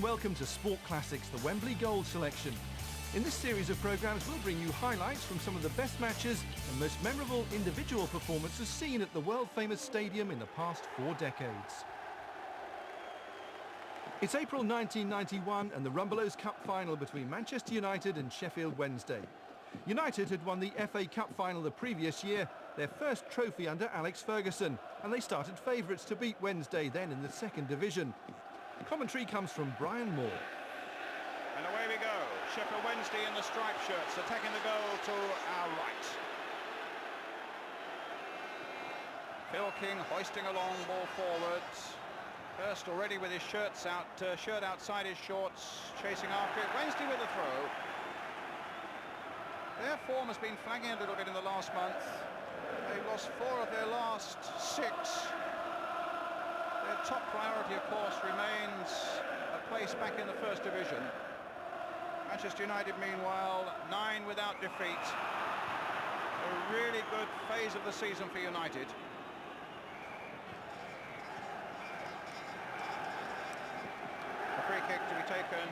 and welcome to Sport Classics, the Wembley Gold Selection. In this series of programmes, we'll bring you highlights from some of the best matches and most memorable individual performances seen at the world-famous stadium in the past 4 decades. It's April 1991 and the Rumbelows Cup final between Manchester United and Sheffield Wednesday. United had won the FA Cup final the previous year, their first trophy under Alex Ferguson, and they started favourites to beat Wednesday, then in the second division. Commentary comes from Brian Moore. And away we go. Sheffield Wednesday in the striped shirts, attacking the goal to our right. Phil King hoisting along, ball forwards. Hurst already with his shirts out, shirt outside his shorts, chasing after it. Wednesday with the throw. Their form has been flagging a little bit in the last month. They've lost 4 of their last 6. Their top priority, of course, remains a place back in the first division. Manchester United, meanwhile, 9 without defeat. A really good phase of the season for United. A free kick to be taken.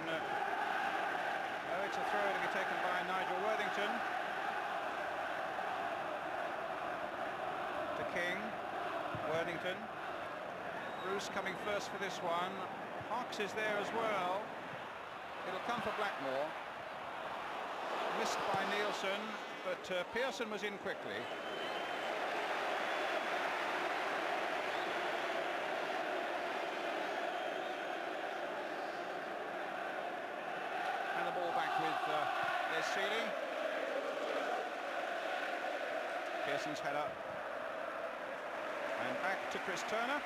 It's a throw to be taken by Nigel Worthington. To King. Worthington. Bruce coming first for this one. Hawks is there as well. It'll come for Blackmore. Missed by Nielsen, but Pearson was in quickly. And the ball back with Les Seeley. Pearson's header. And back to Chris Turner,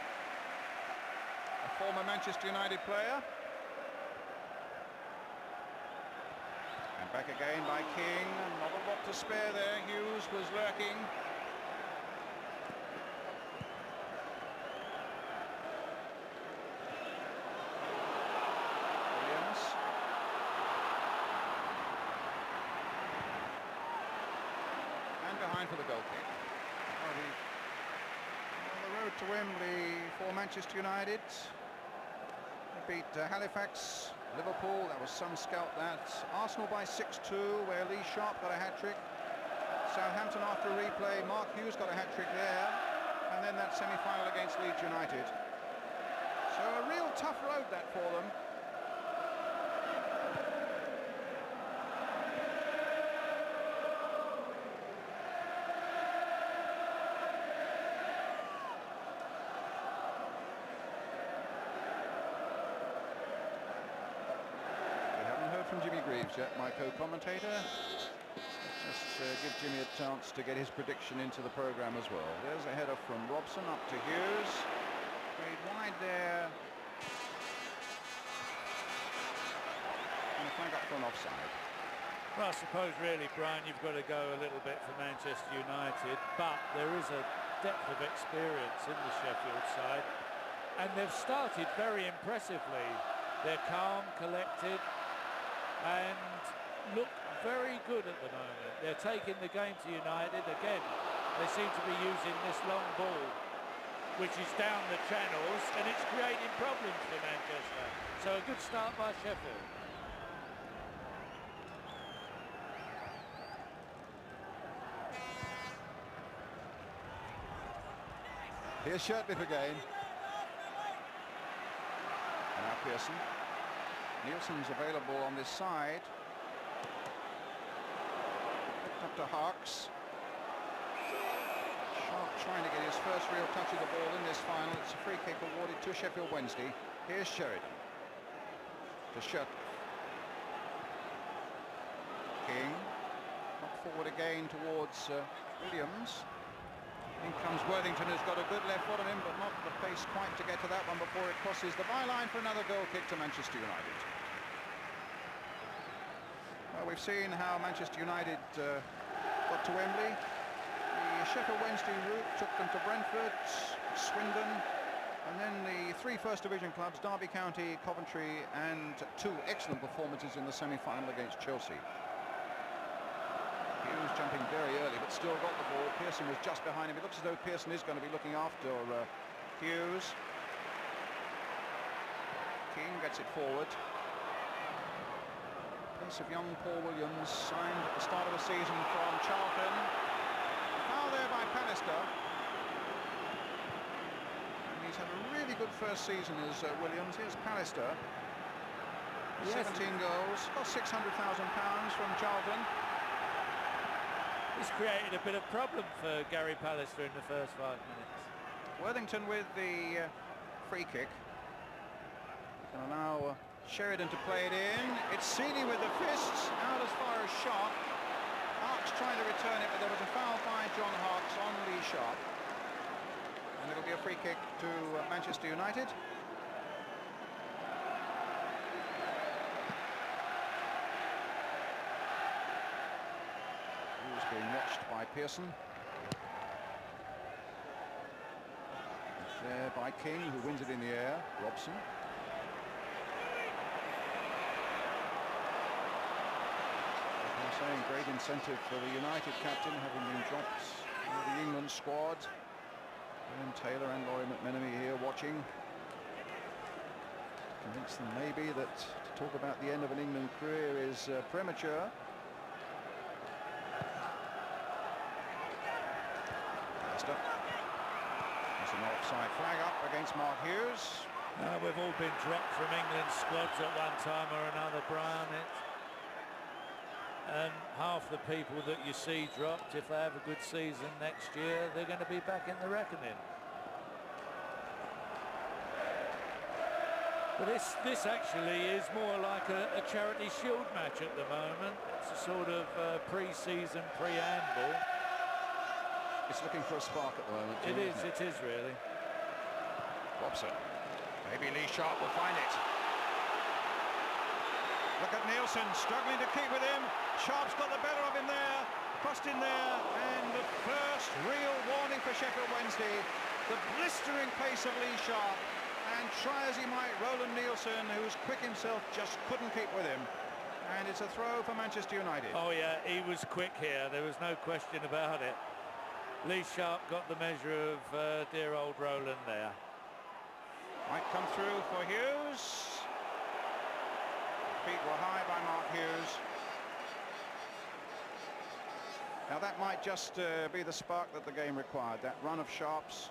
a former Manchester United player. And back again by King. Not a lot to spare there. Hughes was lurking. Williams. And behind for the goal kick. The road to Wembley for Manchester United. They beat Halifax, Liverpool, that was some scalp that. Arsenal by 6-2, where Lee Sharp got a hat-trick. Southampton after a replay, Mark Hughes got a hat-trick there. And then that semi-final against Leeds United. So a real tough road that for them. Yet, my co-commentator. Let's just give Jimmy a chance to get his prediction into the programme as well. There's a header from Robson up to Hughes. Played wide there. And a flag up for an offside. Well, I suppose really, Brian, you've got to go a little bit for Manchester United, but there is a depth of experience in the Sheffield side, and they've started very impressively. They're calm, collected, and look very good at the moment. They're taking the game to United. Again, they seem to be using this long ball, which is down the channels, and it's creating problems for Manchester. So a good start by Sheffield. Here's Shirtliff again. And now Pearson. Nielsen's available on this side. Up to Hawks. Sharp trying to get his first real touch of the ball in this final. It's a free kick awarded to Sheffield Wednesday. Here's Sheridan. To Shirtliff. King. Up forward again towards Williams. In comes Worthington, who's got a good left foot on him, but not the pace quite to get to that one before it crosses the byline for another goal kick to Manchester United. Well, we've seen how Manchester United got to Wembley. The Sheffield Wednesday route took them to Brentford, Swindon, and then the 3 First Division clubs, Derby County, Coventry, and 2 excellent performances in the semi-final against Chelsea. Hughes jumping very early, but still got the ball. Pearson was just behind him. It looks as though Pearson is going to be looking after Hughes. King gets it forward. Piece of young Paul Williams, signed at the start of the season from Charlton. Foul there by Pallister. And he's had a really good first season as Williams. Here's Pallister. Yes. 17 goals, got £600,000 from Charlton. This created a bit of problem for Gary Pallister in the first 5 minutes. Worthington with the free kick. Can allow Sheridan to play it in. It's Seeley with the fists, out as far as Sharp. Harks trying to return it, but there was a foul by John Harks on Lee Sharp. And it'll be a free kick to Manchester United. Who's being watched by Pearson. It's there by King, who wins it in the air. Robson. Saying great incentive for the United captain, having been dropped by the England squad. And Taylor and Laurie McMenemy here watching. Convince them maybe that to talk about the end of an England career is premature. Leicester. There's an offside flag up against Mark Hughes. We've all been dropped from England's squads at one time or another, Brian. And half the people that you see dropped, if they have a good season next year, they're going to be back in the reckoning. But this actually is more like a charity shield match at the moment. It's a sort of pre-season preamble. It's looking for a spark at the moment. It is really. Robson. Maybe Lee Sharp will find it. Look at Nielsen struggling to keep with him. Sharp's got the better of him there. Crossed in there, and the first real warning for Sheffield Wednesday. The blistering pace of Lee Sharp, and try as he might, Roland Nielsen, who's quick himself, just couldn't keep with him. And it's a throw for Manchester United. Oh yeah, he was quick here. There was no question about it. Lee Sharp got the measure of dear old Roland there. Might come through for Hughes. Feet were high by Mark Hughes. Now that might just be the spark that the game required, that run of Sharp's.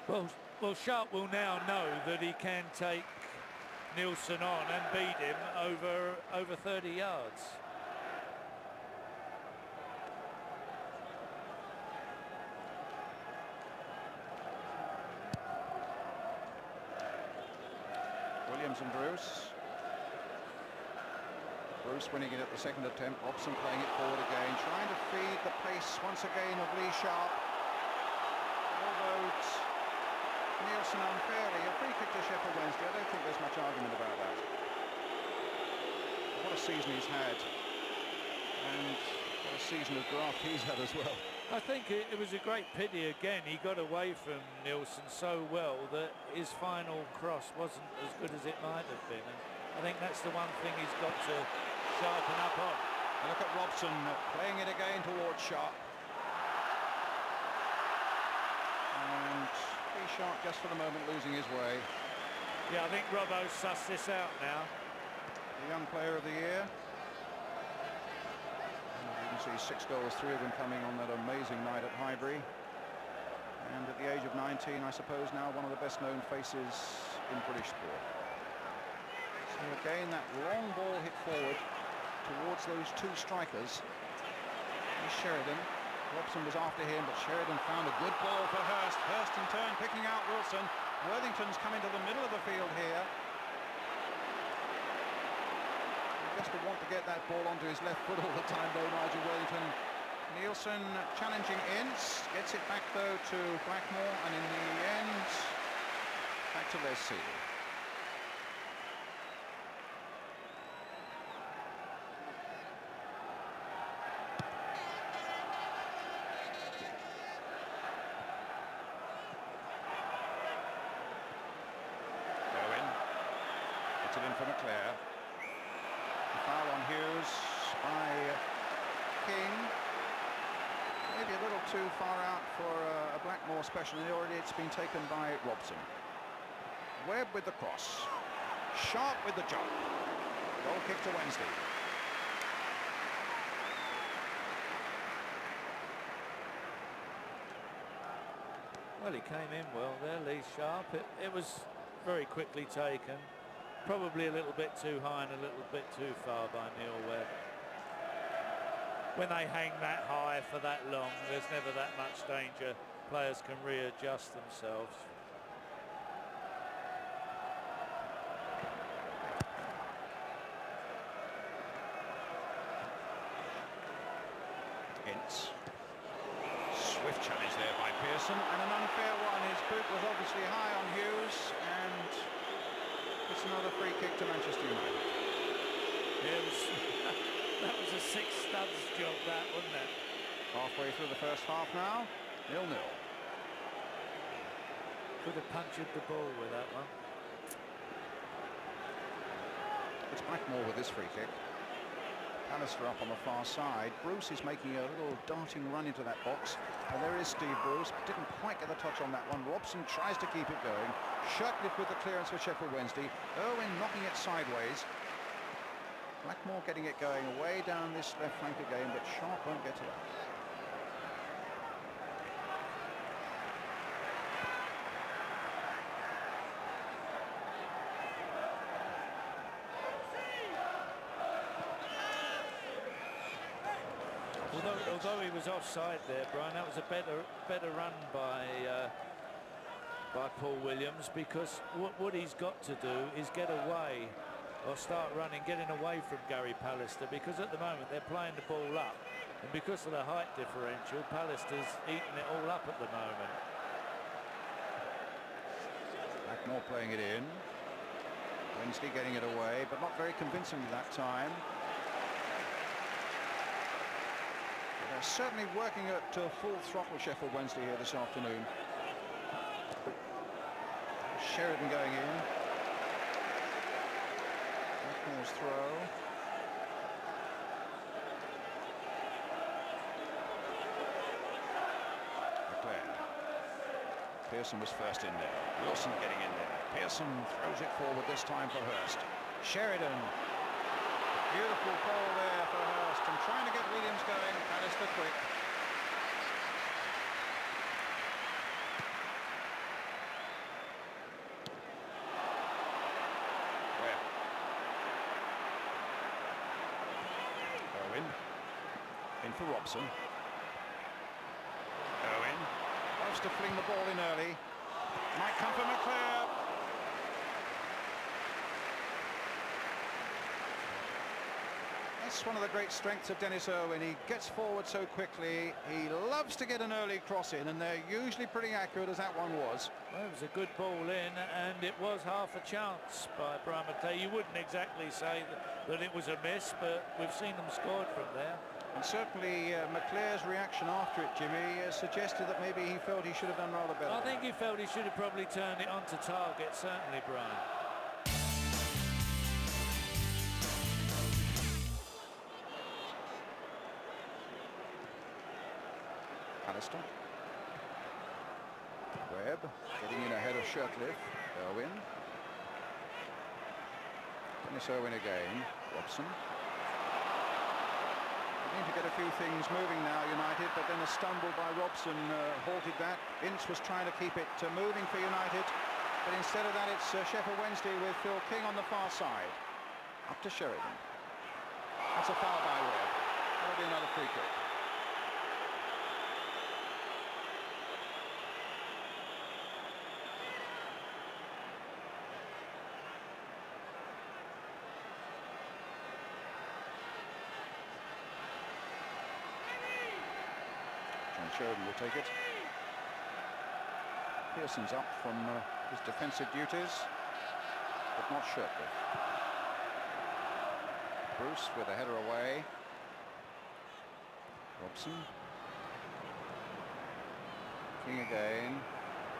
Well, Sharp will now know that he can take Nielsen on and beat him over 30 yards. Williams and Bruce. Bruce winning it at the second attempt. Robson playing it forward again, trying to feed the pace once again of Lee Sharp. Although Nielsen unfairly, a free kick to Sheffield Wednesday. I don't think there's much argument about that. What a season he's had. And what a season of graft he's had as well. I think it was a great pity again. He got away from Nielsen so well that his final cross wasn't as good as it might have been. And I think that's the one thing he's got to sharpen up on. And look at Robson playing it again towards Sharp. And Lee Sharp just for the moment losing his way. Yeah, I think Robbo's sussed this out now. The young player of the year. You can see 6 goals, 3 of them coming on that amazing night at Highbury. And at the age of 19, I suppose now one of the best known faces in British sport. So again, that long ball hit forward towards those 2 strikers. Here's Sheridan. Robson was after him, but Sheridan found a good ball for Hurst. Hurst in turn picking out Wilson. Worthington's coming to the middle of the field here. Just to want to get that ball onto his left foot all the time, though, Nigel Worthington. Nielsen challenging Ince, gets it back though to Blackmore, and in the end, back to Les Seeley. Owen gets it in for McClare. Foul on Hughes by King. Maybe a little too far out for a Blackmore special, and already it's been taken by Robson. Webb with the cross. Sharp with the jump. Goal kick to Wednesday. Well, he came in well there, Lee Sharp. It was very quickly taken. Probably a little bit too high and a little bit too far by Neil Webb. When they hang that high for that long, there's never that much danger. Players can readjust themselves. Ince. Swift challenge there by Pearson, and an unfair one. His boot was obviously high on Hughes, and it's another free kick to Manchester United. Yeah, that was a six studs job, that, wasn't it? Halfway through the first half now, 0-0. Could have punctured the ball with that one. It's Blackmore with this free kick. Pallister up on the far side. Bruce is making a little darting run into that box. And there is Steve Bruce. Didn't quite get the touch on that one. Robson tries to keep it going. Shirtliff with the clearance for Sheffield Wednesday. Irwin knocking it sideways. Blackmore getting it going away down this left flank again, but Sharp won't get to that. Although he was offside there, Brian, that was a better run by Paul Williams, because what he's got to do is get away or start running, getting away from Gary Pallister, because at the moment they're playing the ball up, and because of the height differential, Pallister's eating it all up at the moment. Blackmore playing it in. Wednesday getting it away, but not very convincingly that time. They're certainly working at full throttle, Sheffield Wednesday, here this afternoon. Sheridan going in. Blackmore's throw. Leclerc. Pearson was first in there. Wilson getting in there. Pearson throws it forward this time for Hurst. Sheridan. Beautiful ball there for Hurst, and trying to get Williams going. Pallister quick. Webb. Owen. In for Robson. Owen. Loves to fling the ball in early. Might come from Leclerc. That's one of the great strengths of Dennis Irwin. He gets forward so quickly. He loves to get an early cross in, and they're usually pretty accurate, as that one was. Well, it was a good ball in, and it was half a chance by Bramate. You wouldn't exactly say that it was a miss, but we've seen them scored from there. And certainly McClare's reaction after it, Jimmy, suggested that maybe he felt he should have done rather better. I think he felt he should have probably turned it onto target, certainly, Brian. Pallister. Webb getting in ahead of Shirtliff. Irwin. Dennis Irwin again. Robson. They need to get a few things moving now, United, but then a stumble by Robson halted that. Ince was trying to keep it moving for United, but instead of that it's Sheffield Wednesday with Phil King on the far side. Up to Sheridan. That's a foul by Webb. That'll be another free kick. Sheridan will take it. Pearson's up from his defensive duties, but not Shirtliff. Bruce with a header away. Robson. King again.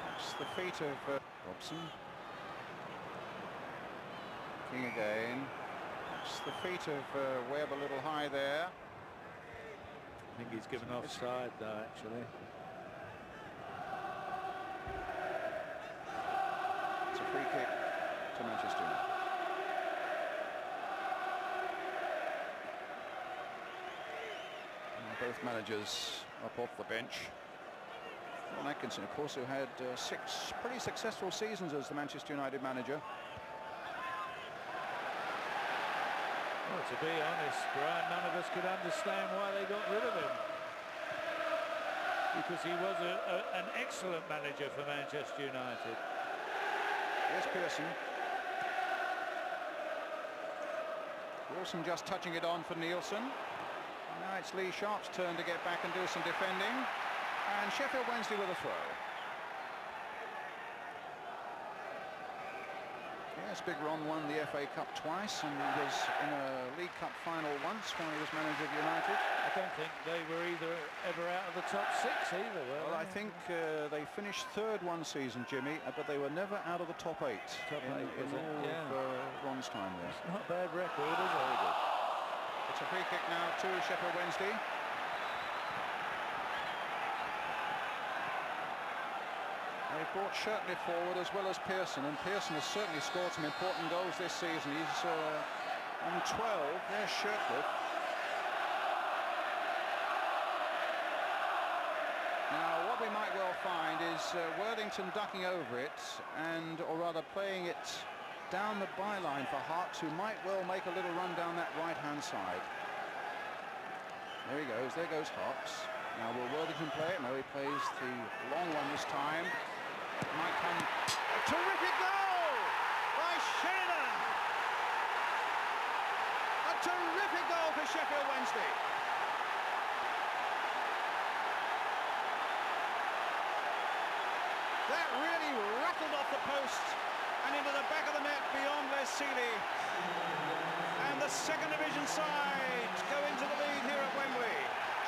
That's the feet of Robson. King again. That's the feet of Webb a little high there. I think he's given offside though, actually. It's a free kick to Manchester United. both managers up off the bench. Ron Atkinson, of course, who had 6 pretty successful seasons as the Manchester United manager. Well, to be honest, Brian, none of us could understand why they got rid of him. Because he was an excellent manager for Manchester United. Here's Pearson. Wilson just touching it on for Nielsen. Now it's Lee Sharp's turn to get back and do some defending. And Sheffield Wednesday with a throw. Yes, Big Ron won the FA Cup twice, and he was in a League Cup final once when he was manager of United. I don't think they were ever out of the top 6 either. Well, I think they finished 3rd one season, Jimmy, but they were never out of the top 8 in all of Ron's time there. It's not a bad record, is it? It's a free kick now to Sheffield Wednesday. They brought Shirtley forward as well as Pearson, and Pearson has certainly scored some important goals this season. He's on 12. There's Shirtley. Now, what we might well find is Worthington ducking over it, or rather playing it down the byline for Harks, who might well make a little run down that right-hand side. There he goes. There goes Harks. Now, will Worthington play it? No, he plays the long one this time. It might come. A terrific goal by Sheridan. A terrific goal for Sheffield Wednesday. That really rattled off the post and into the back of the net beyond Les Sealey. And the second division side go into the lead here at Wembley.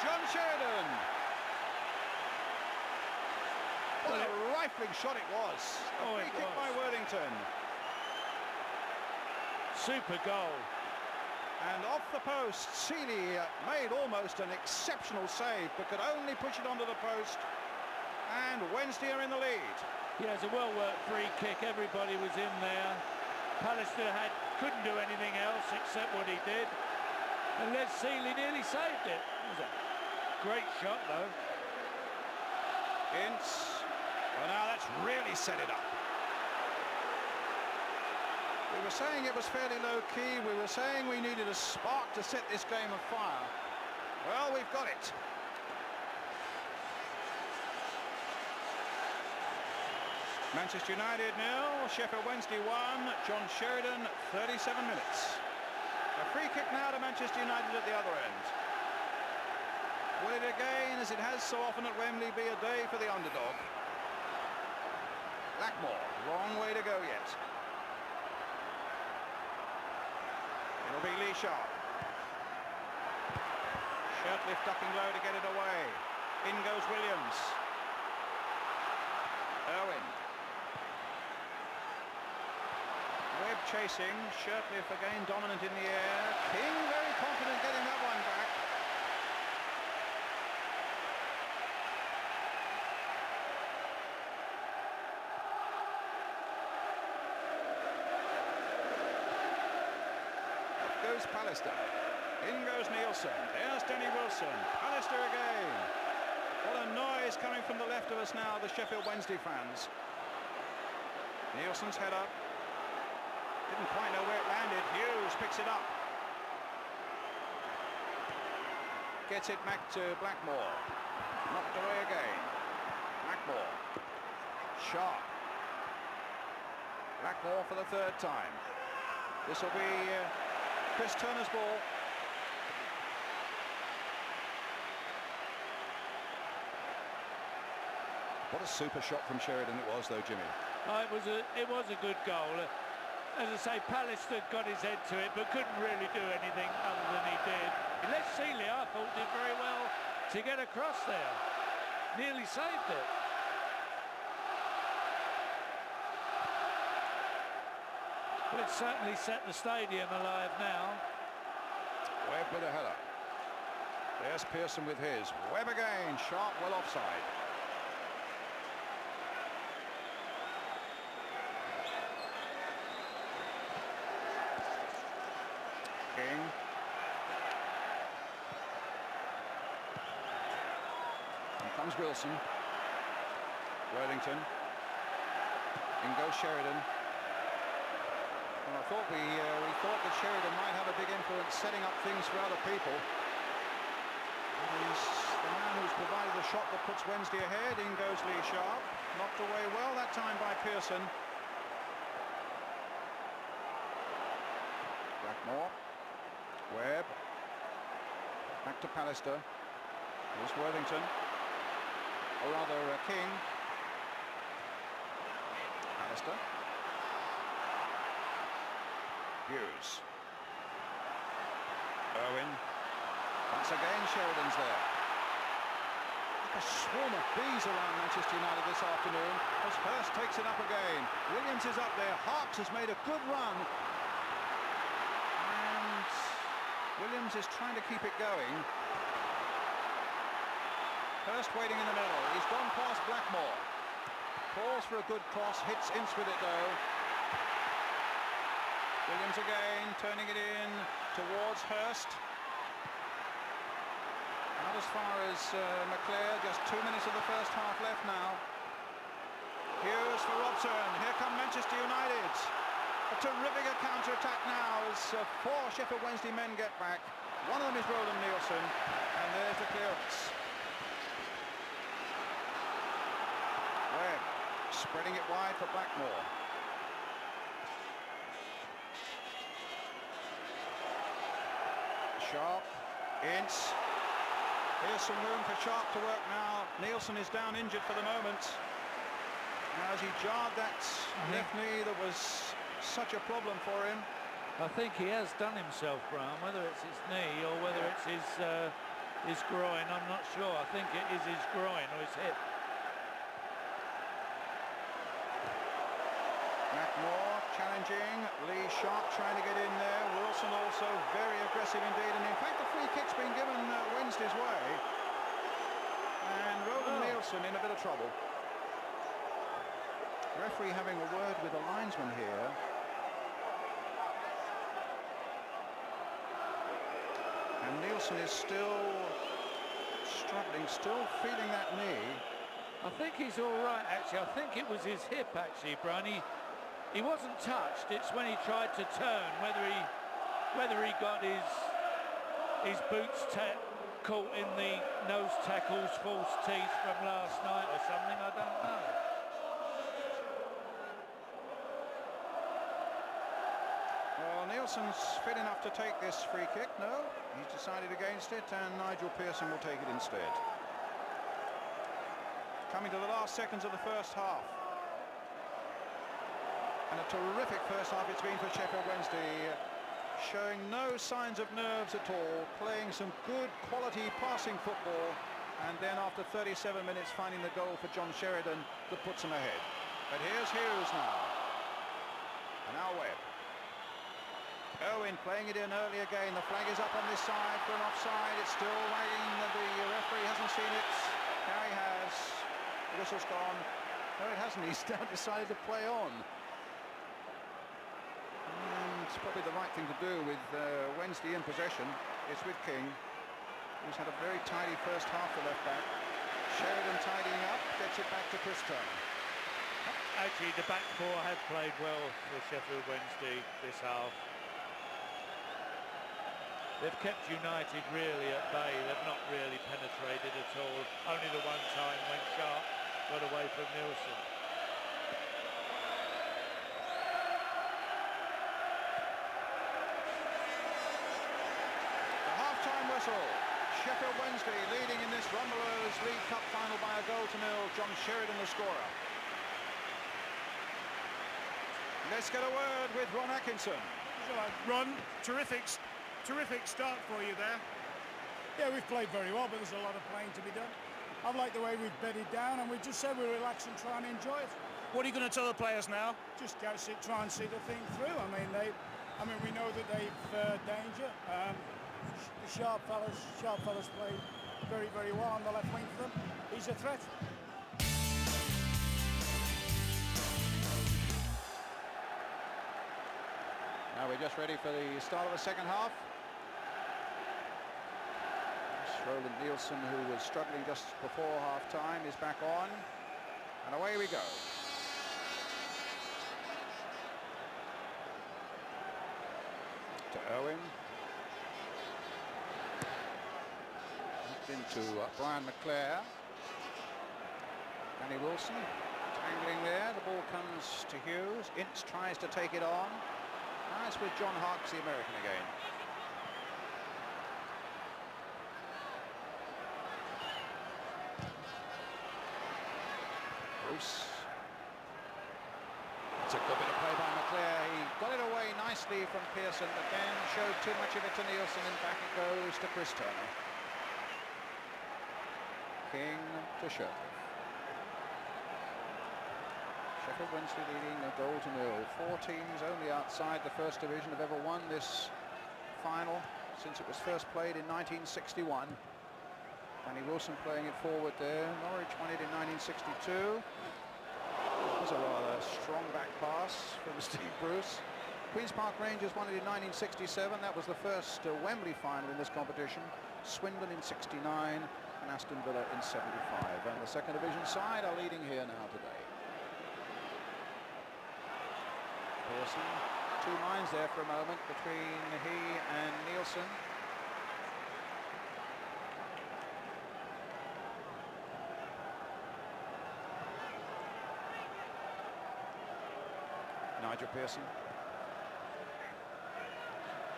John Sheridan. What a rifling shot it was. A free kick by Worthington. Super goal. And off the post, Sealey made almost an exceptional save, but could only push it onto the post. And Wednesday are in the lead. Yeah, it's a well-worked free kick. Everybody was in there. Pallister couldn't do anything else except what he did. And Les Sealey nearly saved it. It was a great shot, though. Ince. Well, now that's really set it up. We were saying it was fairly low-key. We were saying we needed a spark to set this game afire. Well, we've got it. Manchester United 0, Sheffield Wednesday 1, John Sheridan 37 minutes. A free kick now to Manchester United at the other end. Will it again, as it has so often at Wembley, be a day for the underdog? Blackmore, long way to go yet. It'll be Lee Sharp. Shirtliff ducking low to get it away. In goes Williams. Irwin. Webb chasing. Shirtliff again dominant in the air. King very confident getting that one back. Goes Pallister. In goes Nielsen. There's Danny Wilson. Pallister again. What a noise coming from the left of us now, the Sheffield Wednesday fans. Nielsen's header. Didn't quite know where it landed. Hughes picks it up. Gets it back to Blackmore. Knocked away again. Blackmore. Sharp. Blackmore for the 3rd time. This will be Chris Turner's ball. What a super shot from Sheridan it was, though, Jimmy. It was a good goal. As I say, Pallister got his head to it, but couldn't really do anything other than he did. Les Sealey, I thought, did very well to get across there. Nearly saved it. But it certainly set the stadium alive now. Webb with a header. There's Pearson with his. Webb again. Sharp, well offside. King. comes Wilson. Worthington. In goes Sheridan. Well, I thought we thought that Sheridan might have a big influence setting up things for other people. He's the man who's provided the shot that puts Wednesday ahead. In goes Lee Sharp. Knocked away well that time by Pearson. Blackmore. Webb. Back to Pallister. Here's Worthington. Or rather King. Pallister. Hughes. Owen. Once again Sheridan's there. Like a swarm of bees around Manchester United this afternoon as Hurst takes it up again. Williams is up there. Harps has made a good run. And Williams is trying to keep it going. Hurst waiting in the middle. He's gone past Blackmore. Calls for a good cross. Hits Ince with it though. Williams again, turning it in towards Hurst. Not as far as McClare, just 2 minutes of the first half left now. Hughes for Robson. Here come Manchester United. A terrific counter-attack now as 4 Sheffield Wednesday men get back. One of them is Roland Nielsen, and there's the clearance. Webb spreading it wide for Blackmore. Sharp, Ince. Here's some room for Sharp to work now. Nielsen is down injured for the moment. Now as he jarred that left knee that was such a problem for him. I think he has done himself, Brian, whether it's his knee or whether it's his groin, I'm not sure. I think it is his groin or his hip. Blackmore challenging, Lee Sharp trying to get in there, Wilson also very aggressive indeed, and in fact the free kick's been given Wednesday's way, and Roland Nielsen in a bit of trouble. Referee having a word with the linesman here. And Nielsen is still struggling, still feeling that knee. I think he's all right, actually. I think it was his hip, actually, Brian. He wasn't touched. It's when he tried to turn, whether he got his boots caught in the nose tackles, false teeth from last night or something. I don't know. Well, Nielsen's fit enough to take this free kick. No, he's decided against it, and Nigel Pearson will take it instead. Coming to the last seconds of the first half. And a terrific first half it's been for Sheffield Wednesday, showing no signs of nerves at all, playing some good quality passing football, and then after 37 minutes finding the goal for John Sheridan that puts them ahead. But here's Hughes now. And now Webb. Owen playing it in early again. The flag is up on this side for an offside. It's still wagging. The referee hasn't seen it. Now he has. The whistle's gone. No, it hasn't. He's now decided to play on. It's probably the right thing to do with Wednesday in possession. It's with King, who's had a very tidy first half, the left back. Sheridan tidying up, gets it back to Chris Turner. Actually, the back four have played well for Sheffield Wednesday this half. They've kept United really at bay. They've not really penetrated at all. Only the one time when Sharp got away from Nielsen. Sheffield Wednesday leading in this Rumbelows League Cup final by a goal to nil. John Sheridan the scorer. Let's get a word with Ron Atkinson. Ron, terrific start for you there. Yeah, we've played very well, but there's a lot of playing to be done. I like the way we've bedded down, and we just said we'll relax and try and enjoy it. What are you going to tell the players now? Just go try and see the thing through. I mean, we know that they've danger. The sharp fellas played very, very well on the left wing for them. He's a threat. Now we're just ready for the start of the second half. Roland Nielsen, who was struggling just before half-time, is back on. And away we go. To Owen. Into Brian McClare. Danny Wilson tangling there. The ball comes to Hughes. Ince tries to take it on. Nice with John Harkes, the American again. Bruce. That's a good bit of play by McClare. He got it away nicely from Pearson, but then showed too much of it to Nielsen, and back it goes to Chris Turner. King to Sheffield. Sheffield Wednesday leading a goal to nil. 4 teams only outside the first division have ever won this final since it was first played in 1961. Danny Wilson playing it forward there. Norwich won it in 1962. It was a rather strong back pass from Steve Bruce. Queen's Park Rangers won it in 1967. That was the first Wembley final in this competition. Swindon in 69 and Aston Villa in 75. And the second division side are leading here now today. Pearson, 2 minds there for a moment between he and Nielsen. Nigel Pearson.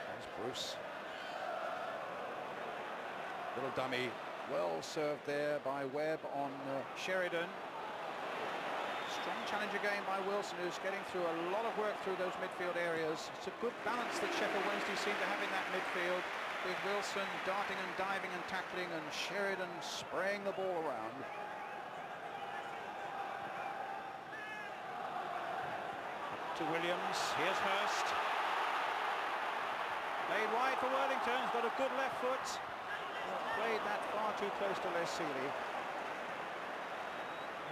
There's Bruce. Little dummy, well served there by Webb on Sheridan. Strong challenge again by Wilson, who's getting through a lot of work through those midfield areas. It's a good balance that Sheffield Wednesday seem to have in that midfield, with Wilson darting and diving and tackling, and Sheridan spraying the ball around. To Williams, here's Hurst. Played wide for Worthington, he's got a good left foot. Played that far too close to Les Seeley.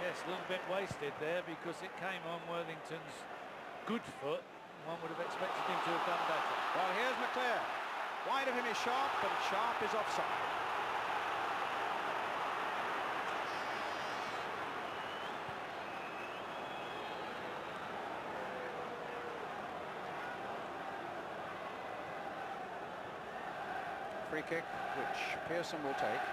Yes, a little bit wasted there because it came on Worthington's good foot. One would have expected him to have done better. Well, here's McClare. Wide of him is Sharp, but Sharp is offside. Free kick, which Pearson will take.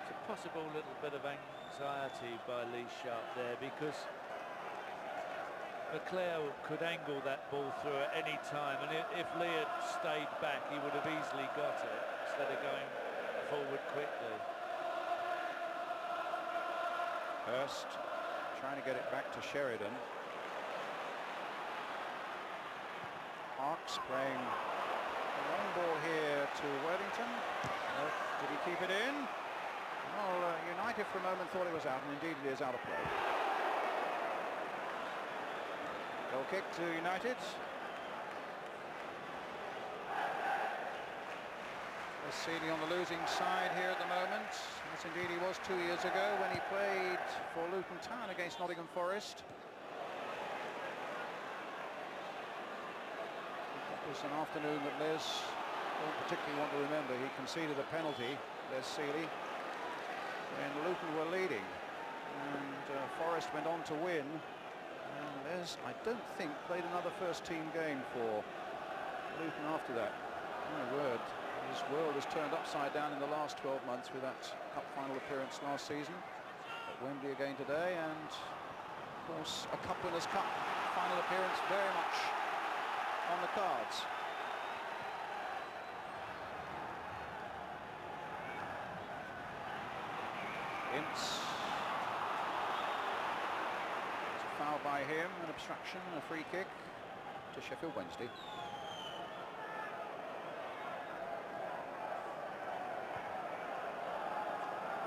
It's a possible little bit of anxiety by Lee Sharp there, because McClare could angle that ball through at any time, and if Lee had stayed back, he would have easily got it instead of going forward quickly. Hurst trying to get it back to Sheridan. Harkes playing a long ball here to Worthington. Did he keep it in? Well, United for a moment thought it was out, and indeed it is out of play. Goal kick to United. Seeley on the losing side here at the moment. Yes, indeed he was 2 years ago when he played for Luton Town against Nottingham Forest. It was an afternoon that Les don't particularly want to remember. He conceded a penalty, Les Seeley, when Luton were leading, and Forest went on to win. And Les, I don't think, played another first-team game for Luton after that. My word, his world has turned upside down in the last 12 months with that cup final appearance last season. At Wembley again today, and of course a Cup Winners' Cup final appearance very much on the cards. Ince. It's a foul by him, an obstruction, and a free kick to Sheffield Wednesday.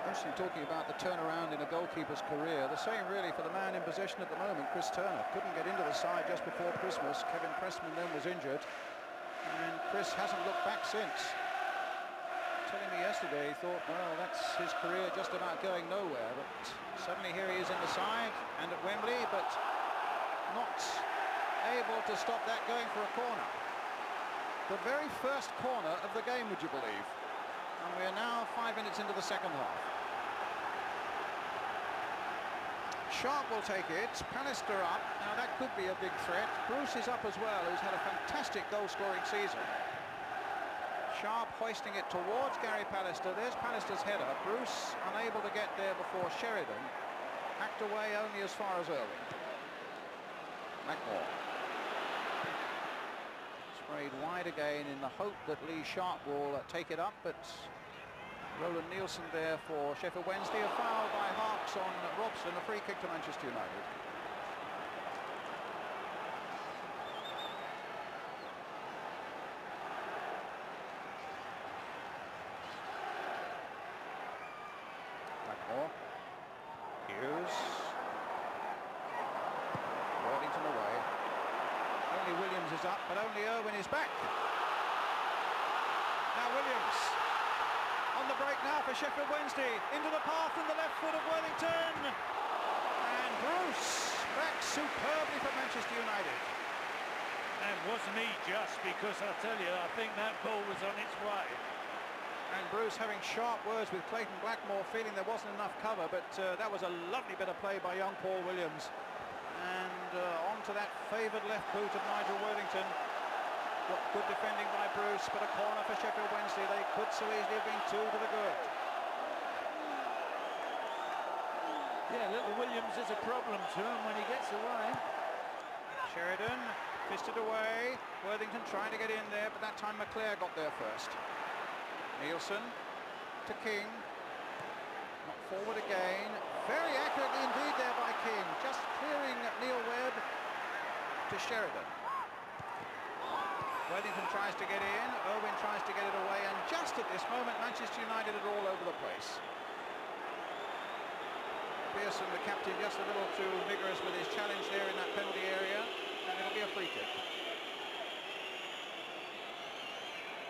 Interesting talking about the turnaround in a goalkeeper's career. The same really for the man in possession at the moment, Chris Turner. Couldn't get into the side just before Christmas. Kevin Pressman then was injured, and Chris hasn't looked back since. Telling me yesterday he thought, well, that's his career just about going nowhere, but suddenly here he is in the side and at Wembley, but not able to stop that going for a corner. The very first corner of the game, would you believe? And we are now 5 minutes into the second half. Sharp will take it. Pallister up. Now that could be a big threat. Bruce is up as well, who's had a fantastic goal-scoring season. Sharp hoisting it towards Gary Pallister. There's Pallister's header. Bruce unable to get there before Sheridan. Hacked away only as far as Irwin. Blackmore. Sprayed wide again in the hope that Lee Sharp will take it up, but Roland Nielsen there for Sheffield Wednesday. A foul by Harks on Robson, a free kick to Manchester United. Blackmore. Hughes. Worthington away. Only Williams is up, but only Irwin is back. Now Williams on the break now for Sheffield Wednesday. Into the path and the left foot of Worthington. And Bruce back superbly for Manchester United. And wasn't he just, because I tell you, I think that ball was on its way. And Bruce having sharp words with Clayton Blackmore, feeling there wasn't enough cover, but that was a lovely bit of play by young Paul Williams. And onto that favoured left boot of Nigel Worthington. Good defending by Bruce, but a corner for Sheffield Wednesday. They could so easily have been two to the good. Yeah, little Williams is a problem to him when he gets away. Sheridan fisted away. Worthington trying to get in there, but that time McClare got there first. Nielsen to King. Not forward again. Very accurately indeed there by King. Just clearing Neil Webb to Sheridan. Worthington tries to get in. Irwin tries to get it away. And just at this moment, Manchester United are all over the place. Pearson, the captain, just a little too vigorous with his challenge there in that penalty area. And it'll be a free kick.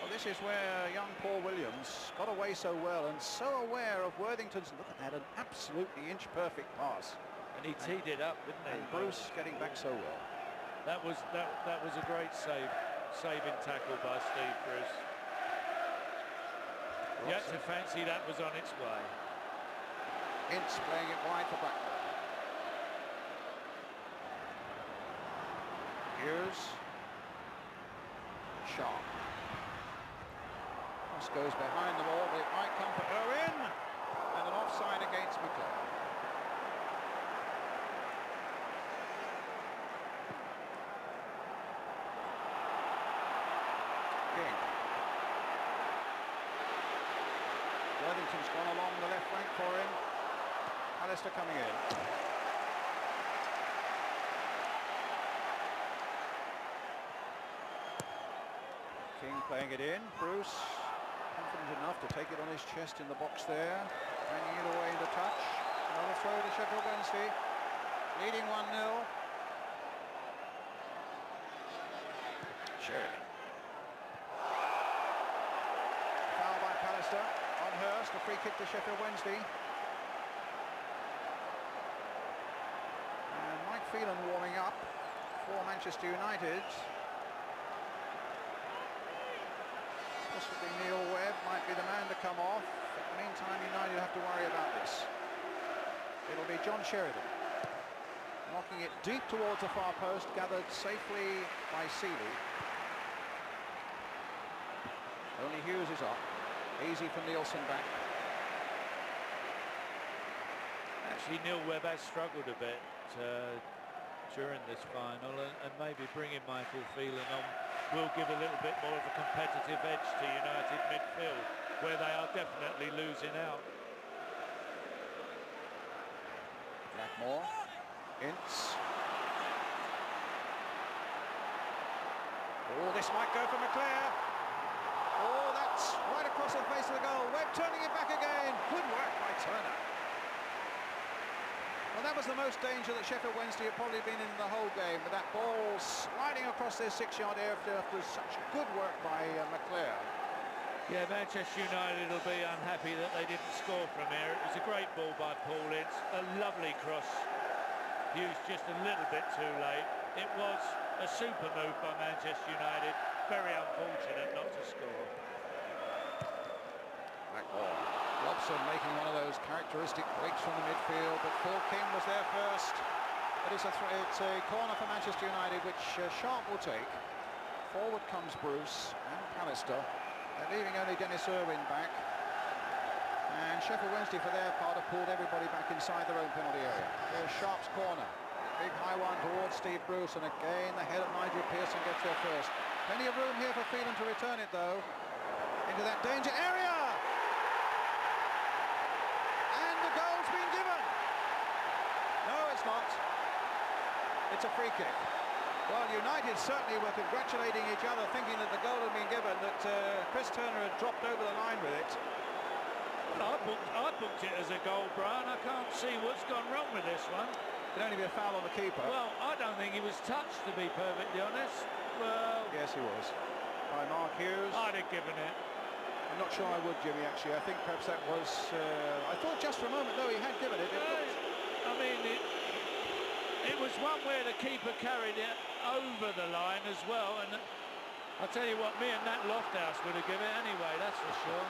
Well, this is where young Paul Williams got away so well and so aware of Worthington's, look at that, an absolutely inch-perfect pass. And he teed it up, didn't he? And Bruce getting back so well. That was a great saving tackle by Steve Bruce. You had to fancy that was on its way. Ince playing it wide for Blackburn. Hughes. Sharp. Cross goes behind the ball, but it might come for Irwin. And an offside against McClare. King. Worthington's gone along the left flank for him. Pallister coming in. King playing it in. Bruce confident enough to take it on his chest in the box there. Banging it away into touch. Another throw to Sheffield Wednesday. Leading 1-0. Sheridan. Foul by Pallister on Hurst. A free kick to Sheffield Wednesday. And Mike Phelan warming up for Manchester United. Possibly Neil Webb might be the man to come off. In the meantime, United have to worry about this. It'll be John Sheridan. Knocking it deep towards the far post, gathered safely by Seeley. Only Hughes is up. Easy for Nielsen back. Actually, Neil Webb has struggled a bit during this final, and maybe bringing Michael Phelan on will give a little bit more of a competitive edge to United midfield, where they are definitely losing out. Blackmore, Ince. Oh, this might go for McClare. Oh, that's right across the face of the goal. Webb turning it back again. Good work by Turner. Well, that was the most danger that Sheffield Wednesday had probably been in the whole game, with that ball sliding across their 6-yard area after such good work by McClare. Yeah, Manchester United will be unhappy that they didn't score from here. It was a great ball by Paul Ince, a lovely cross. Hughes just a little bit too late. it was a super move by Manchester United. Very unfortunate not to score. Black ball. Robson making one of those characteristic breaks from the midfield, but Phil King was there first. But it's a corner for Manchester United, which Sharp will take. Forward comes Bruce and Pallister. They're leaving only Dennis Irwin back. And Sheffield Wednesday, for their part, have pulled everybody back inside their own penalty area. There's Sharp's corner. Big high one towards Steve Bruce, and again the head of Nigel Pearson gets there first. Plenty of room here for Phelan to return it, though, into that danger area. And the goal's been given. No, it's not. It's a free kick. Well, United certainly were congratulating each other, thinking that the goal had been given, that Chris Turner had dropped over the line with it. Well, I booked it as a goal, Brian. I can't see what's gone wrong with this one. Could only be a foul on the keeper. Well, I don't think he was touched, to be perfectly honest. Well, yes, he was. By Mark Hughes. I'd have given it. I'm not sure I would, Jimmy, actually. I think perhaps that was... I thought just for a moment, though, he had given it. I mean, it was one where the keeper carried it over the line as well. And I'll tell you what, me and Nat Lofthouse would have given it anyway, that's for sure.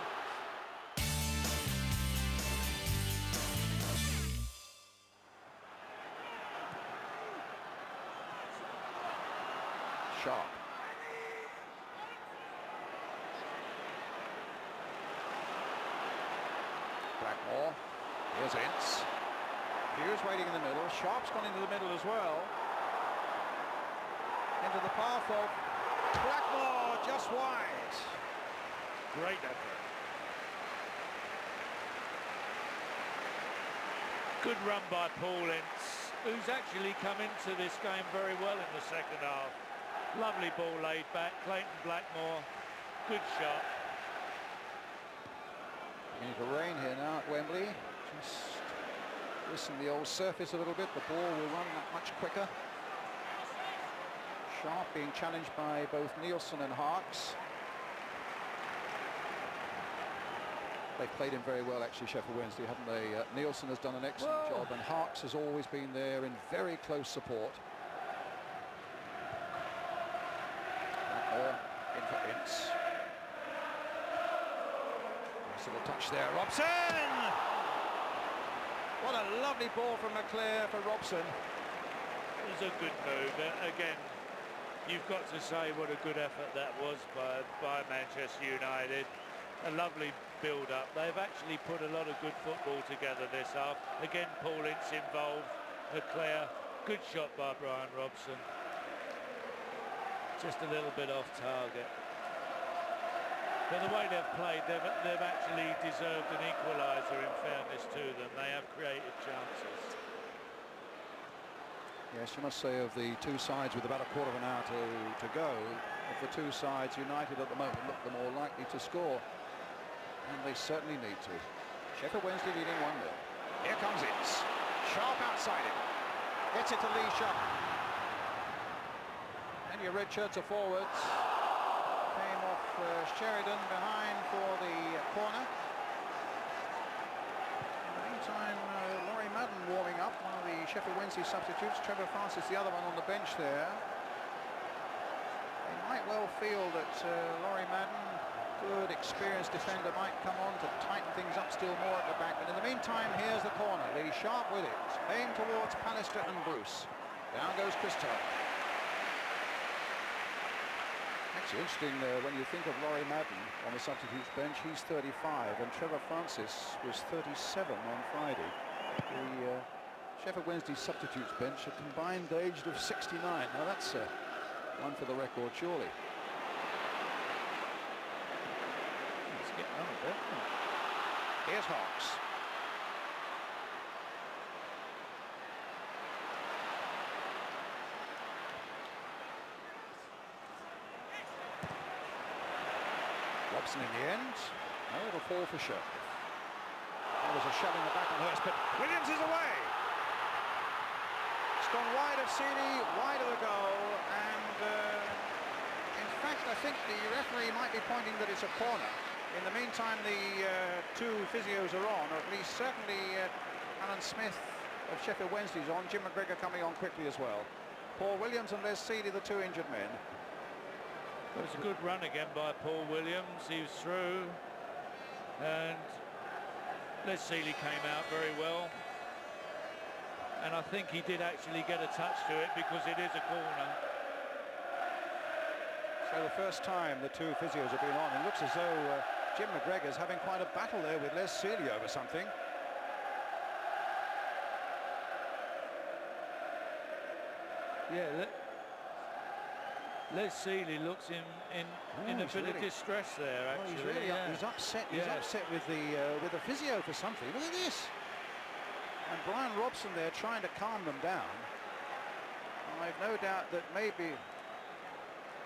Sharp. Blackmore. Here's Ince. Hughes waiting in the middle. Sharp's gone into the middle as well. Into the path of Blackmore, just wide. Great effort. Good run by Paul Ince, who's actually come into this game very well in the second half. Lovely ball laid back, Clayton Blackmore, good shot. Beginning to rain here now at Wembley. Just listen the old surface a little bit, the ball will run that much quicker. Sharp being challenged by both Nielsen and Harkes. They've played him very well, actually, Sheffield Wednesday, haven't they? Nielsen has done an excellent job, and Harkes has always been there in very close support. In for Ince. Nice little touch there, Robson! What a lovely ball from McClare for Robson. It was a good move. Again, you've got to say what a good effort that was by Manchester United. A lovely build-up. They've actually put a lot of good football together this half. Again, Paul Ince involved. McClare, good shot by Brian Robson. Just a little bit off target. But the way they've played, they've actually deserved an equaliser, in fairness to them. They have created chances. Yes, you must say, of the two sides with about a quarter of an hour to go, of the two sides, United at the moment look the more likely to score. And they certainly need to. Sheffield Wednesday leading 1-0. Here comes Ince. Sharp outside him. Gets it to Lee Sharp. And your red shirts are forwards. Came off Sheridan behind for the corner. In the meantime, Laurie Madden warming up, one of the Sheffield Wednesday substitutes. Trevor Francis, the other one on the bench there. They might well feel that Laurie Madden, good experienced defender, might come on to tighten things up still more at the back. But in the meantime, here's the corner. Lee Sharp with it. Aimed towards Pallister and Bruce. Down goes Chris Turner. Actually interesting when you think of Laurie Madden on the substitutes bench, he's 35, and Trevor Francis was 37 on Friday. The Sheffield Wednesday substitutes bench, a combined age of 69. Now that's one for the record, surely. Let's get on a bit. Here's Hawks. Robson in the end. No, it'll fall for Sheffield. There was a shove in the back on Hurst, but Williams is away. It's gone wide of Seeley, wide of the goal, and in fact I think the referee might be pointing that it's a corner. In the meantime, the two physios are on, or at least certainly Alan Smith of Sheffield Wednesday's on. Jim McGregor coming on quickly as well. Paul Williams and Les Seeley, the two injured men. It was a good run again by Paul Williams. He was through, and Les Seeley came out very well. And I think he did actually get a touch to it because it is a corner. So the first time the two physios have been on, it looks as though Jim McGregor's having quite a battle there with Les Seeley over something. Yeah, Les Seeley looks in a bit of distress there. Actually, he's really he's upset. He's upset with the physio for something. Look at this. And Brian Robson there trying to calm them down. I've no doubt that maybe.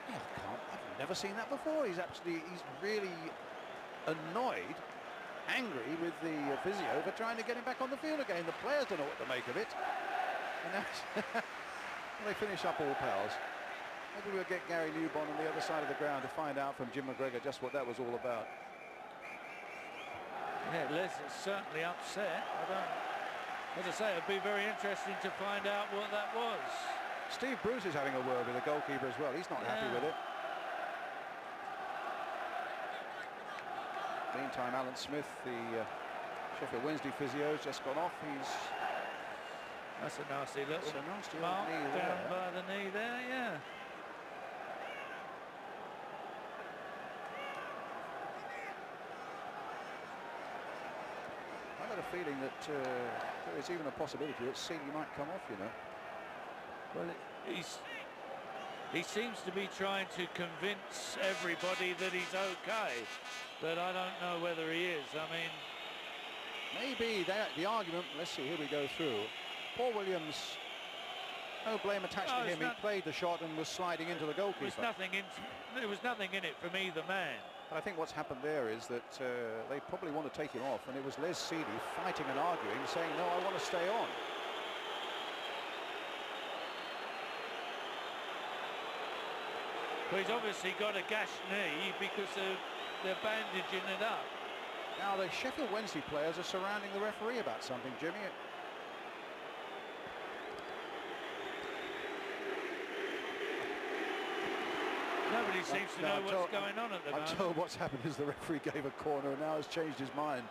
I've never seen that before. He's really annoyed, angry with the physio for trying to get him back on the field again. The players don't know what to make of it. And that's they finish up all pals. Maybe we'll get Gary Newbon on the other side of the ground to find out from Jim McGregor just what that was all about. Yeah, Les is certainly upset. As I say, it'd be very interesting to find out what that was. Steve Bruce is having a word with the goalkeeper as well. He's not happy with it. Meantime, Alan Smith, the Sheffield Wednesday physio, has just gone off. That's a nasty little mark knee down by the knee there, yeah. I've got a feeling that there is even a possibility that Seeley might come off, you know. Well, he seems to be trying to convince everybody that he's okay, but I don't know whether he is. I mean, maybe the argument. Let's see. Here we go through. Paul Williams, no blame attached to him. He played the shot and was sliding into the goalkeeper. There was nothing in it from either man. But I think what's happened there is that they probably want to take him off, and it was Les Seeley fighting and arguing, saying, no, I want to stay on. Well, he's obviously got a gashed knee because they're bandaging it up. Now the Sheffield Wednesday players are surrounding the referee about something, Jimmy. Nobody seems to know what's going on at the moment. I'm told what's happened is the referee gave a corner and now has changed his mind,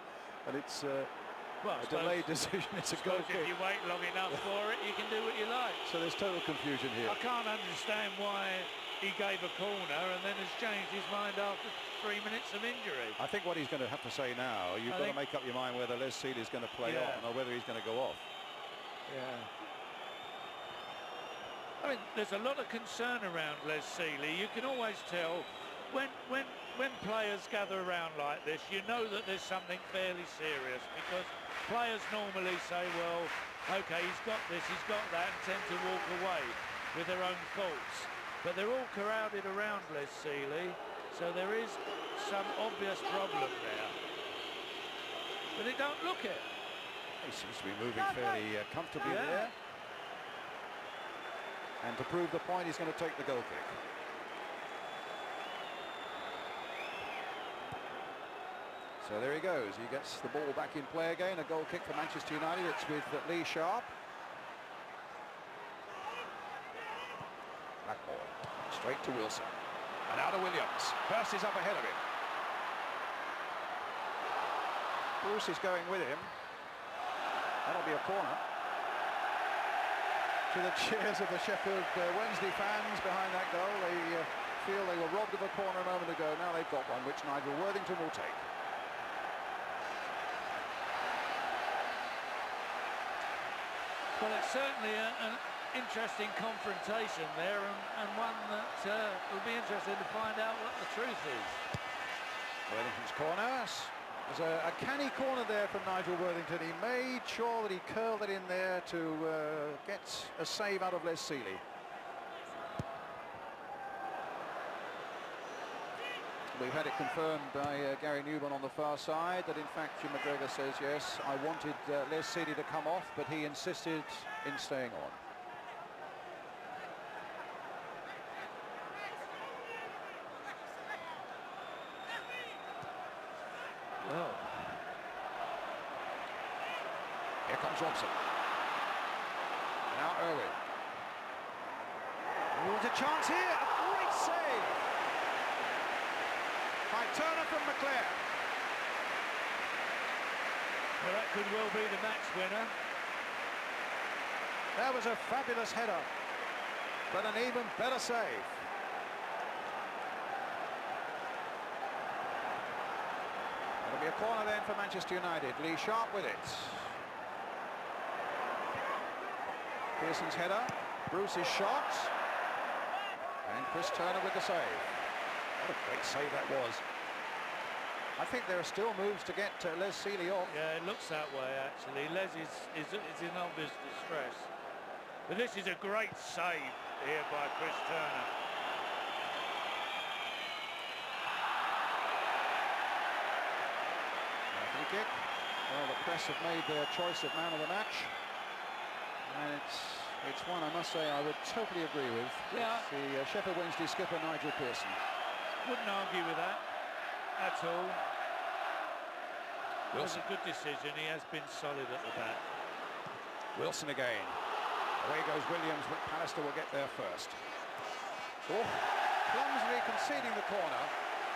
and it's a delayed decision. It's a goal kick. If you wait long enough for it, you can do what you like. So there's total confusion here. I can't understand why he gave a corner and then has changed his mind after 3 minutes of injury. I think what he's going to have to say now, you've got to make up your mind whether Les Seeley is going to play on or whether he's going to go off. Yeah. I mean, there's a lot of concern around Les Seeley. You can always tell when players gather around like this, you know that there's something fairly serious, because players normally say, well, okay, he's got this, he's got that, and tend to walk away with their own faults. But they're all crowded around Les Seeley, so there is some obvious problem there. But they don't look it. He seems to be moving fairly comfortably there. And to prove the point, he's going to take the goal kick. So there he goes. He gets the ball back in play again. A goal kick for Manchester United. It's with Lee Sharp. Black ball. Straight to Wilson. And out of Williams. Hurst is up ahead of him. Bruce is going with him. That'll be a corner. To the cheers of the Sheffield Wednesday fans behind that goal. They feel they were robbed of a corner a moment ago. Now they've got one, which Nigel Worthington will take. Well, it's certainly an interesting confrontation there, and one that will be interesting to find out what the truth is. Worthington's corner. There's a canny corner there from Nigel Worthington. He made sure that he curled it in there to get a save out of Les Seeley. We've had it confirmed by Gary Newbon on the far side that in fact Jim McGregor says yes, I wanted Les Seeley to come off, but he insisted in staying on. Well, here comes Robson. Now Irwin. There's a chance here, a great save by Turner from McClair. Well, that could well be the match winner. That was a fabulous header, but an even better save. It'll be a corner then for Manchester United. Lee Sharp with it. Pearson's header, Bruce's shot, and Chris Turner with the save. What a great save that was. I think there are still moves to get Les Sealey off. Yeah, it looks that way actually. Les is in obvious distress. But this is a great save here by Chris Turner. Free kick. Well, the press have made their choice of man of the match. And it's one, I must say, I would totally agree with. Yeah. It's the Sheffield Wednesday skipper, Nigel Pearson. Wouldn't argue with that at all. It was a good decision. He has been solid at the back. Wilson again. Away goes Williams, but Pallister will get there first. Oh, clumsily conceding the corner.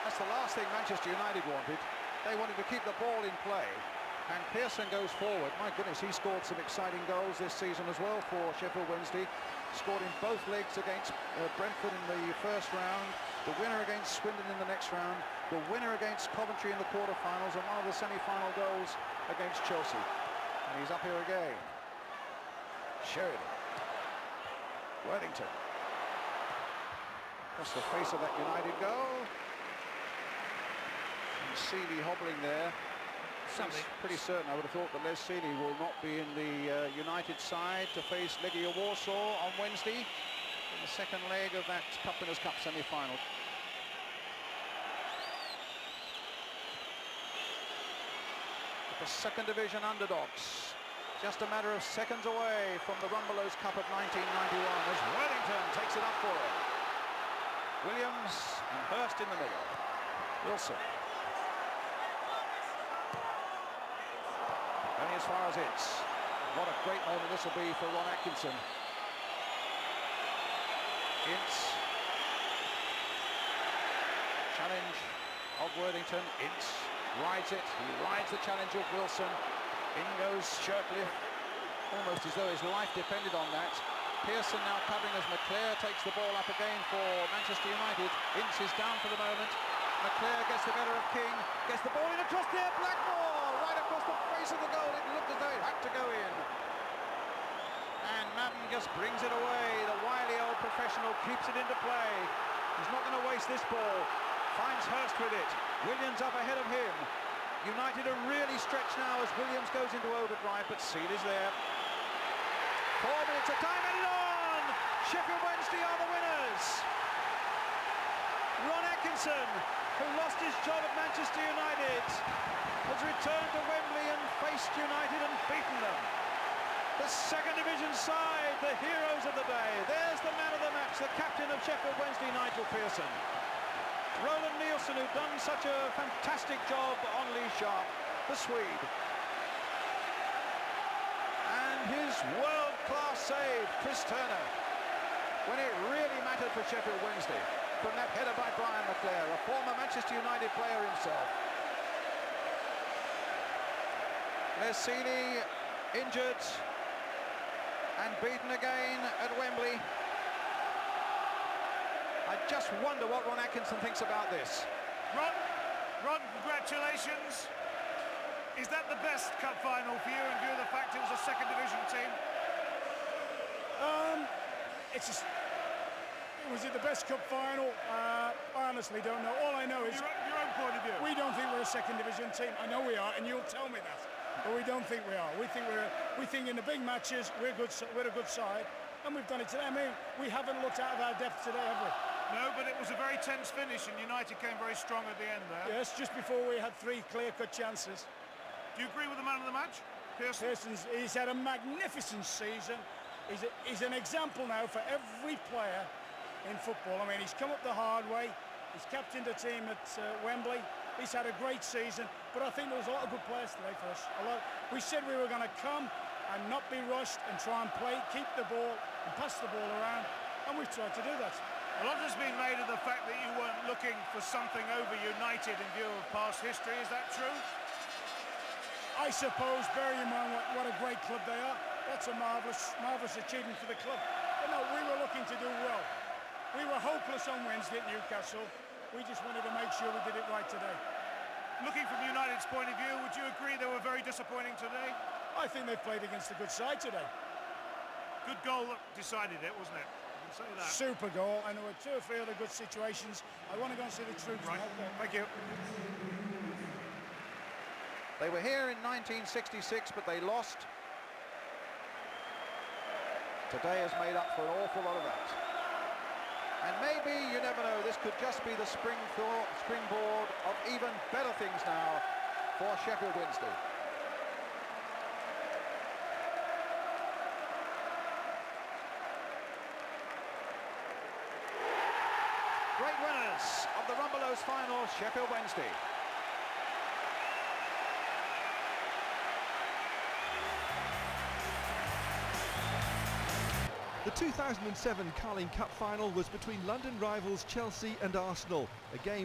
That's the last thing Manchester United wanted. They wanted to keep the ball in play. And Pearson goes forward. My goodness, he scored some exciting goals this season as well for Sheffield Wednesday. Scored in both legs against Brentford in the first round, the winner against Swindon in the next round, the winner against Coventry in the quarter-finals, and one of the semi-final goals against Chelsea. And he's up here again. Sheridan. Worthington. Across the face of that United goal. And Sealey hobbling there. Something. Pretty certain, I would have thought that Les Sealey will not be in the United side to face Legia Warsaw on Wednesday in the second leg of that Cup Winners' Cup semi-final. The second division underdogs, just a matter of seconds away from the Rumbelows Cup of 1991 as Worthington takes it up for him. Williams and Hurst in the middle. Wilson. Only as far as it's. What a great moment this will be for Ron Atkinson. Ince. Challenge of Worthington. Ince rides it. He rides the challenge of Wilson. In goes Shirtliff. Almost as though his life depended on that. Pearson now covering as McClair takes the ball up again for Manchester United. Ince is down for the moment. McClair gets the better of King. Gets the ball in across there. Blackmore right across the face of the goal. It looked as though it had to go in. And Madden just brings it away. The wily old professional keeps it into play. He's not going to waste this ball. Finds Hurst with it. Williams up ahead of him. United are really stretched now as Williams goes into overdrive, but Sealey's there. 4 minutes of time added on. Sheffield Wednesday are the winners. Ron Atkinson, who lost his job at Manchester United, has returned to Wembley and faced United and beaten them. The second division side, the heroes of the day. There's the man of the match, the captain of Sheffield Wednesday, Nigel Pearson. Roland Nielsen, who'd done such a fantastic job on Lee Sharp, the Swede. And his world-class save, Chris Turner, when it really mattered for Sheffield Wednesday, from that header by Brian McClair, a former Manchester United player himself. Les Sealey injured and beaten again at Wembley. I just wonder what Ron Atkinson thinks about this. Ron, congratulations. Is that the best cup final for you in view of the fact it was a second division team? Was it the best cup final? I honestly don't know. All I know is Your own point of view. we don't think we're a second division team. I know we are, and you'll tell me that. But we don't think we are. We think in the big matches we're a good side, and we've done it today. I mean, we haven't looked out of our depth today, have we? No, but it was a very tense finish, and United came very strong at the end there. Yes, just before we had 3 clear-cut chances. Do you agree with the man of the match, Pearson? He's had a magnificent season. He's an example now for every player in football. I mean, he's come up the hard way. He's captained the team at Wembley. He's had a great season, but I think there was a lot of good players today for us. We said we were going to come and not be rushed and try and play, keep the ball and pass the ball around. and we've tried to do that. A lot has been made of the fact that you weren't looking for something over United in view of past history. Is that true? I suppose, bearing in mind what a great club they are, that's a marvellous achievement for the club. But no, we were looking to do well. We were hopeless on Wednesday at Newcastle. We just wanted to make sure we did it right today. Looking from United's point of view, would you agree they were very disappointing today? I think they played against a good side today. Good goal that decided it, wasn't it? You can say that. Super goal, and there were 2 or 3 other good situations. I want to go and see the troops Right, now. thank you. They were here in 1966, but they lost. Today has made up for an awful lot of that. And maybe, you never know, this could just be the springboard of even better things now for Sheffield Wednesday. Great winners of the Rumbelows final, Sheffield Wednesday. The 2007 Carling Cup final was between London rivals Chelsea and Arsenal, a game